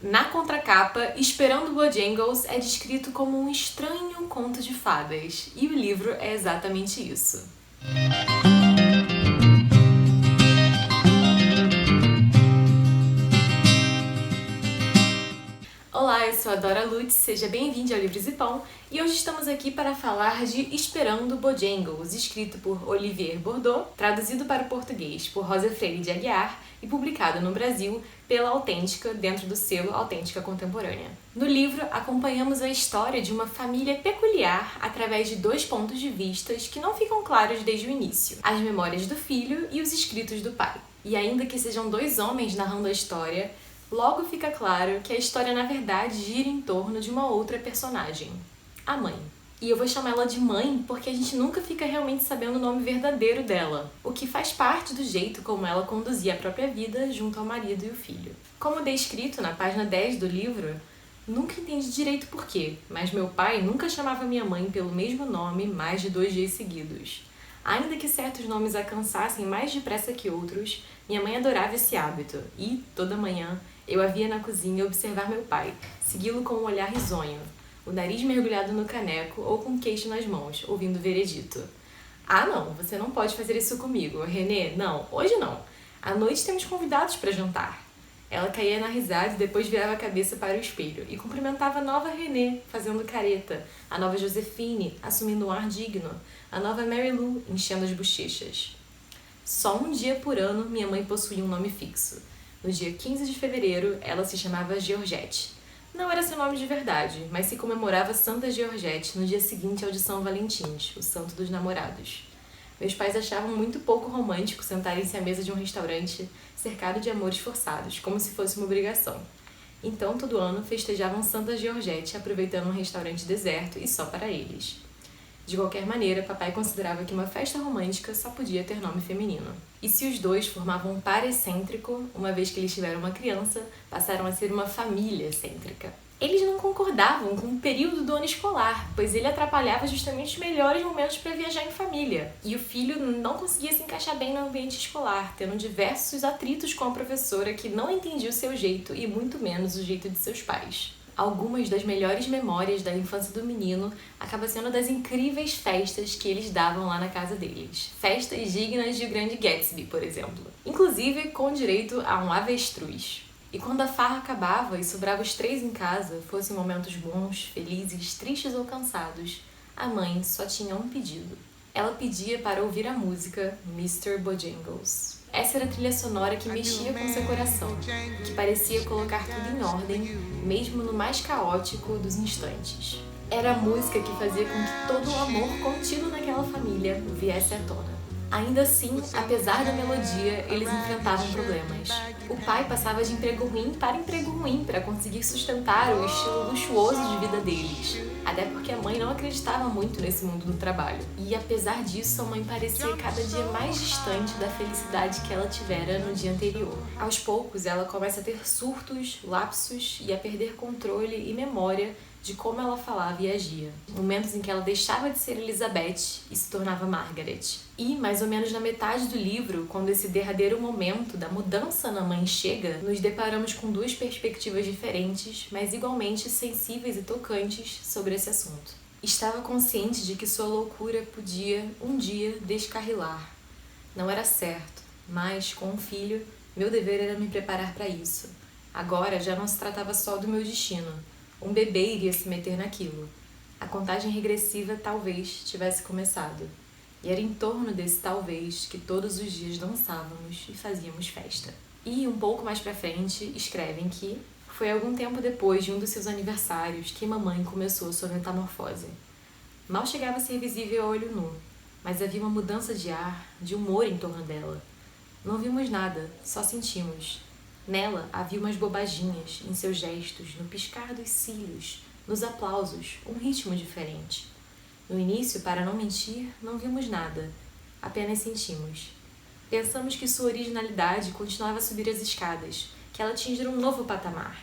Na contracapa, Esperando Bojangles é descrito como um estranho conto de fadas, e o livro é exatamente isso. Olá, eu sou a Dora Lutz, seja bem-vindo ao Livros e Pão, e hoje estamos aqui para falar de Esperando Bojangles, escrito por Olivier Bordeaux, traduzido para o português por Rosa Freire de Aguiar e publicado no Brasil pela Autêntica, dentro do selo Autêntica Contemporânea. No livro, acompanhamos a história de uma família peculiar através de dois pontos de vista que não ficam claros desde o início: as memórias do filho e os escritos do pai. E ainda que sejam dois homens narrando a história, logo fica claro que a história na verdade gira em torno de uma outra personagem, a mãe. E eu vou chamar ela de mãe porque a gente nunca fica realmente sabendo o nome verdadeiro dela, o que faz parte do jeito como ela conduzia a própria vida junto ao marido e o filho. Como descrito na página 10 do livro, nunca entendi direito por quê, mas meu pai nunca chamava minha mãe pelo mesmo nome mais de 2 dias seguidos. Ainda que certos nomes a cansassem mais depressa que outros, minha mãe adorava esse hábito e, toda manhã, eu a via na cozinha observar meu pai, segui-lo com um olhar risonho, o nariz mergulhado no caneco ou com o queixo nas mãos, ouvindo o veredito. Ah não, você não pode fazer isso comigo. Renê, não, hoje não. À noite temos convidados para jantar. Ela caía na risada e depois virava a cabeça para o espelho e cumprimentava a nova Renê, fazendo careta, a nova Josefine, assumindo um ar digno, a nova Mary Lou, enchendo as bochechas. Só um dia por ano minha mãe possuía um nome fixo. No dia 15 de fevereiro, ela se chamava Georgette. Não era seu nome de verdade, mas se comemorava Santa Georgette no dia seguinte ao de São Valentins, o santo dos namorados. Meus pais achavam muito pouco romântico sentarem-se à mesa de um restaurante cercado de amores forçados, como se fosse uma obrigação. Então, todo ano, festejavam Santa Georgette aproveitando um restaurante deserto e só para eles. De qualquer maneira, papai considerava que uma festa romântica só podia ter nome feminino. E se os dois formavam um par excêntrico, uma vez que eles tiveram uma criança, passaram a ser uma família excêntrica. Eles não concordavam com o período do ano escolar, pois ele atrapalhava justamente os melhores momentos para viajar em família. E o filho não conseguia se encaixar bem no ambiente escolar, tendo diversos atritos com a professora que não entendia o seu jeito e muito menos o jeito de seus pais. Algumas das melhores memórias da infância do menino acabam sendo das incríveis festas que eles davam lá na casa deles. Festas dignas de O Grande Gatsby, por exemplo. Inclusive com direito a um avestruz. E quando a farra acabava e sobrava os 3 em casa, fossem momentos bons, felizes, tristes ou cansados, a mãe só tinha um pedido. Ela pedia para ouvir a música Mr. Bojangles. Essa era a trilha sonora que mexia com seu coração, que parecia colocar tudo em ordem, mesmo no mais caótico dos instantes. Era a música que fazia com que todo o amor contido naquela família viesse à tona. Ainda assim, apesar da melodia, eles enfrentavam problemas. O pai passava de emprego ruim para conseguir sustentar o estilo luxuoso de vida deles, até porque a mãe não acreditava muito nesse mundo do trabalho. E apesar disso, a mãe parecia cada dia mais distante da felicidade que ela tivera no dia anterior. Aos poucos, ela começa a ter surtos, lapsos e a perder controle e memória de como ela falava e agia. Momentos em que ela deixava de ser Elizabeth e se tornava Margaret. E, mais ou menos na metade do livro, quando esse derradeiro momento da mudança na mãe chega, nos deparamos com 2 perspectivas diferentes, mas igualmente sensíveis e tocantes sobre esse assunto. Estava consciente de que sua loucura podia, um dia, descarrilar. Não era certo, mas, com um filho, meu dever era me preparar para isso. Agora já não se tratava só do meu destino. Um bebê iria se meter naquilo. A contagem regressiva talvez tivesse começado. E era em torno desse talvez que todos os dias dançávamos e fazíamos festa. E, um pouco mais pra frente, escrevem que foi algum tempo depois de um dos seus aniversários que mamãe começou sua metamorfose. Mal chegava a ser visível a olho nu, mas havia uma mudança de ar, de humor em torno dela. Não vimos nada, só sentimos. Nela havia umas bobaginhas, em seus gestos, no piscar dos cílios, nos aplausos, um ritmo diferente. No início, para não mentir, não vimos nada, apenas sentimos. Pensamos que sua originalidade continuava a subir as escadas, que ela atingira um novo patamar.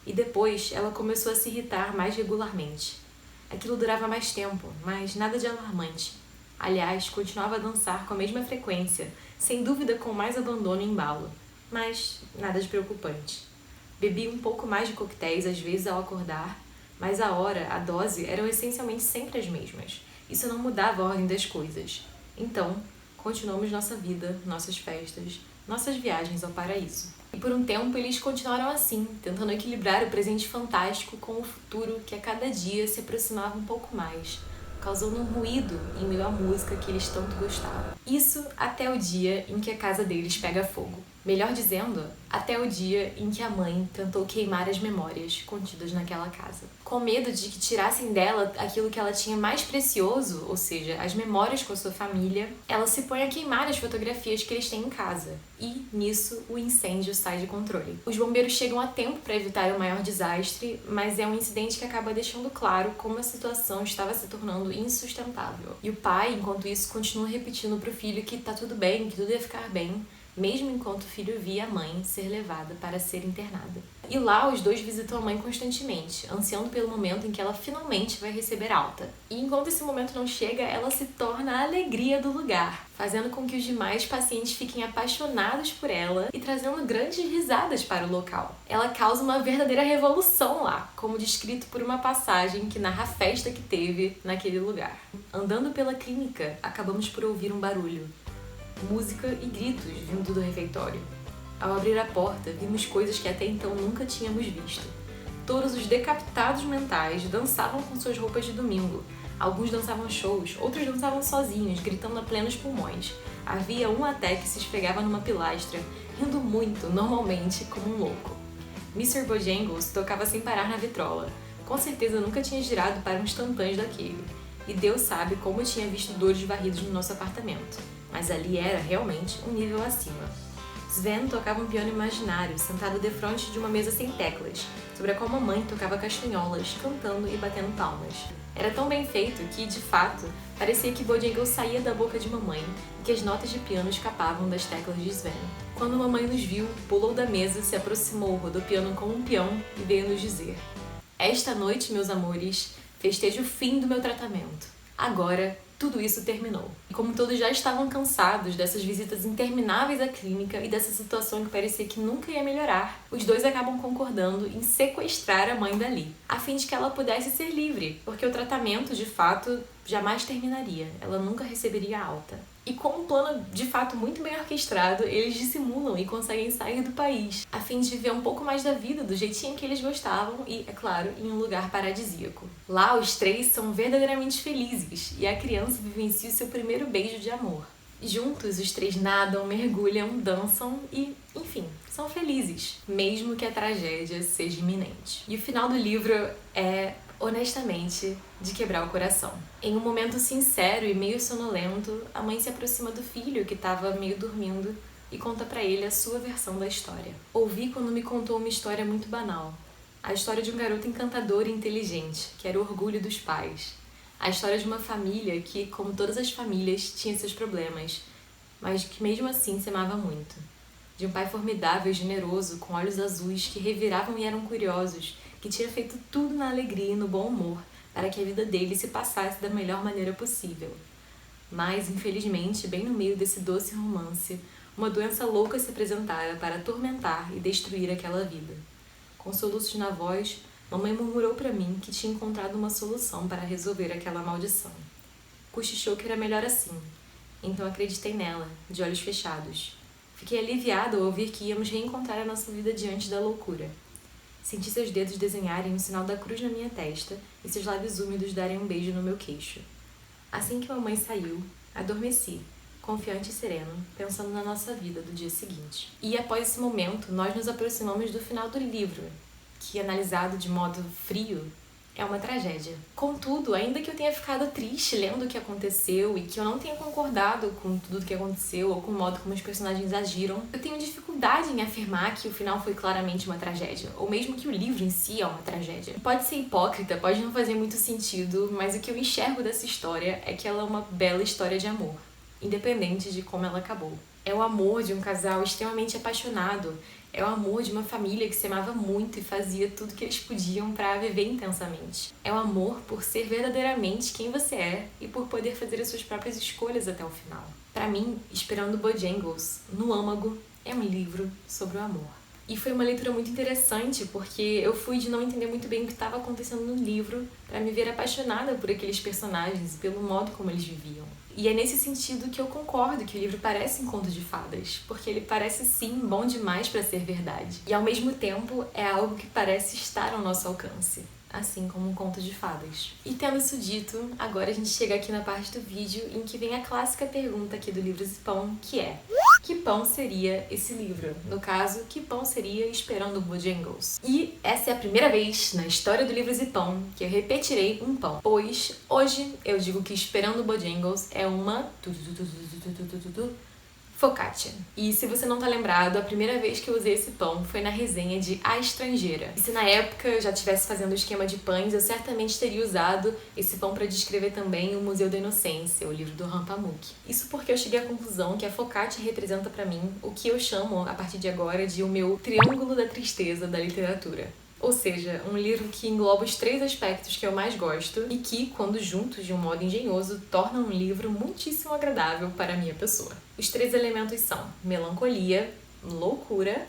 E depois, ela começou a se irritar mais regularmente. Aquilo durava mais tempo, mas nada de alarmante. Aliás, continuava a dançar com a mesma frequência, sem dúvida com mais abandono e embalo. Mas nada de preocupante. Bebi um pouco mais de coquetéis às vezes ao acordar, mas a hora, a dose eram essencialmente sempre as mesmas. Isso não mudava a ordem das coisas. Então, continuamos nossa vida, nossas festas, nossas viagens ao paraíso. E por um tempo eles continuaram assim, tentando equilibrar o presente fantástico com o futuro que a cada dia se aproximava um pouco mais, causando um ruído em meio à música que eles tanto gostavam. Isso até o dia em que a casa deles pega fogo. Melhor dizendo, até o dia em que a mãe tentou queimar as memórias contidas naquela casa. Com medo de que tirassem dela aquilo que ela tinha mais precioso, ou seja, as memórias com a sua família, ela se põe a queimar as fotografias que eles têm em casa. E, nisso, o incêndio sai de controle. Os bombeiros chegam a tempo para evitar o maior desastre, mas é um incidente que acaba deixando claro como a situação estava se tornando insustentável. E o pai, enquanto isso, continua repetindo para o filho que tá tudo bem, que tudo ia ficar bem, mesmo enquanto o filho via a mãe ser levada para ser internada. E lá os dois visitam a mãe constantemente, ansiando pelo momento em que ela finalmente vai receber alta. E enquanto esse momento não chega, ela se torna a alegria do lugar, fazendo com que os demais pacientes fiquem apaixonados por ela e trazendo grandes risadas para o local. Ela causa uma verdadeira revolução lá, como descrito por uma passagem que narra a festa que teve naquele lugar. Andando pela clínica, acabamos por ouvir um barulho. Música e gritos vindo do refeitório. Ao abrir a porta, vimos coisas que até então nunca tínhamos visto. Todos os decapitados mentais dançavam com suas roupas de domingo. Alguns dançavam shows, outros dançavam sozinhos, gritando a plenos pulmões. Havia um até que se esfregava numa pilastra, rindo muito, normalmente, como um louco. Mr. Bojangles tocava sem parar na vitrola. Com certeza nunca tinha girado para uns tantãs daquele. E Deus sabe como eu tinha visto dores varridos no nosso apartamento. Mas ali era, realmente, um nível acima. Sven tocava um piano imaginário, sentado defronte de uma mesa sem teclas, sobre a qual mamãe tocava castanholas, cantando e batendo palmas. Era tão bem feito que, de fato, parecia que Bojangles saía da boca de mamãe e que as notas de piano escapavam das teclas de Sven. Quando mamãe nos viu, pulou da mesa, se aproximou, rodopiando como um peão e veio nos dizer: "Esta noite, meus amores, festejo o fim do meu tratamento. Agora, tudo isso terminou." E como todos já estavam cansados dessas visitas intermináveis à clínica e dessa situação que parecia que nunca ia melhorar, os dois acabam concordando em sequestrar a mãe dali, a fim de que ela pudesse ser livre, porque o tratamento, de fato, jamais terminaria. Ela nunca receberia alta. E com um plano, de fato, muito bem orquestrado, eles dissimulam e conseguem sair do país, a fim de viver um pouco mais da vida, do jeitinho que eles gostavam e, é claro, em um lugar paradisíaco. Lá, os três são verdadeiramente felizes e a criança vivencia o seu primeiro beijo de amor. Juntos, os três nadam, mergulham, dançam e, enfim, são felizes, mesmo que a tragédia seja iminente. E o final do livro é, honestamente, de quebrar o coração. Em um momento sincero e meio sonolento, a mãe se aproxima do filho, que estava meio dormindo, e conta pra ele a sua versão da história. Ouvi quando me contou uma história muito banal. A história de um garoto encantador e inteligente, que era o orgulho dos pais. A história de uma família que, como todas as famílias, tinha seus problemas, mas que mesmo assim se amava muito. De um pai formidável e generoso, com olhos azuis que reviravam e eram curiosos, que tinha feito tudo na alegria e no bom humor para que a vida dele se passasse da melhor maneira possível. Mas, infelizmente, bem no meio desse doce romance, uma doença louca se apresentara para atormentar e destruir aquela vida. Com soluços na voz, mamãe murmurou para mim que tinha encontrado uma solução para resolver aquela maldição. Cochichou que era melhor assim, então acreditei nela, de olhos fechados. Fiquei aliviada ao ouvir que íamos reencontrar a nossa vida diante da loucura. Senti seus dedos desenharem um sinal da cruz na minha testa e seus lábios úmidos darem um beijo no meu queixo. Assim que mamãe saiu, adormeci, confiante e sereno, pensando na nossa vida do dia seguinte. E após esse momento, nós nos aproximamos do final do livro, que, analisado de modo frio, é uma tragédia. Contudo, ainda que eu tenha ficado triste lendo o que aconteceu e que eu não tenha concordado com tudo o que aconteceu ou com o modo como os personagens agiram, eu tenho dificuldade em afirmar que o final foi claramente uma tragédia, ou mesmo que o livro em si é uma tragédia. Pode ser hipócrita, pode não fazer muito sentido, mas o que eu enxergo dessa história é que ela é uma bela história de amor, independente de como ela acabou. É o amor de um casal extremamente apaixonado, é o amor de uma família que se amava muito e fazia tudo que eles podiam para viver intensamente. É o amor por ser verdadeiramente quem você é e por poder fazer as suas próprias escolhas até o final. Para mim, Esperando Bojangles, no âmago, é um livro sobre o amor. E foi uma leitura muito interessante, porque eu fui de não entender muito bem o que estava acontecendo no livro para me ver apaixonada por aqueles personagens e pelo modo como eles viviam. E é nesse sentido que eu concordo que o livro parece um conto de fadas, porque ele parece sim bom demais para ser verdade. E ao mesmo tempo é algo que parece estar ao nosso alcance, assim como um conto de fadas. E tendo isso dito, agora a gente chega aqui na parte do vídeo em que vem a clássica pergunta aqui do Livros e Pão, que é: que pão seria esse livro? No caso, que pão seria Esperando Bojangles? E essa é a primeira vez na história do Livros e Pão que eu repetirei um pão, pois hoje eu digo que Esperando Bojangles é uma focaccia. E se você não tá lembrado, a primeira vez que eu usei esse pão foi na resenha de A Estrangeira. E se na época eu já estivesse fazendo o esquema de pães, eu certamente teria usado esse pão para descrever também o Museu da Inocência, o livro do Han Pamuk. Isso porque eu cheguei à conclusão que a focaccia representa para mim o que eu chamo, a partir de agora, de o meu triângulo da tristeza da literatura. Ou seja, um livro que engloba os 3 aspectos que eu mais gosto e que, quando juntos de um modo engenhoso, tornam um livro muitíssimo agradável para a minha pessoa. Os 3 elementos são melancolia, loucura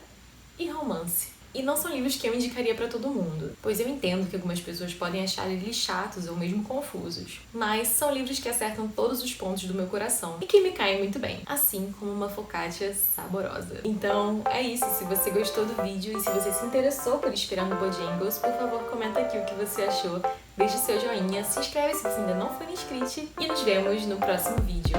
e romance. E não são livros que eu indicaria para todo mundo, pois eu entendo que algumas pessoas podem achar eles chatos ou mesmo confusos, mas são livros que acertam todos os pontos do meu coração e que me caem muito bem, assim como uma focaccia saborosa. Então é isso, se você gostou do vídeo e se você se interessou por Esperando Bojangles, por favor comenta aqui o que você achou, deixe seu joinha, se inscreve se você ainda não for inscrito e nos vemos no próximo vídeo.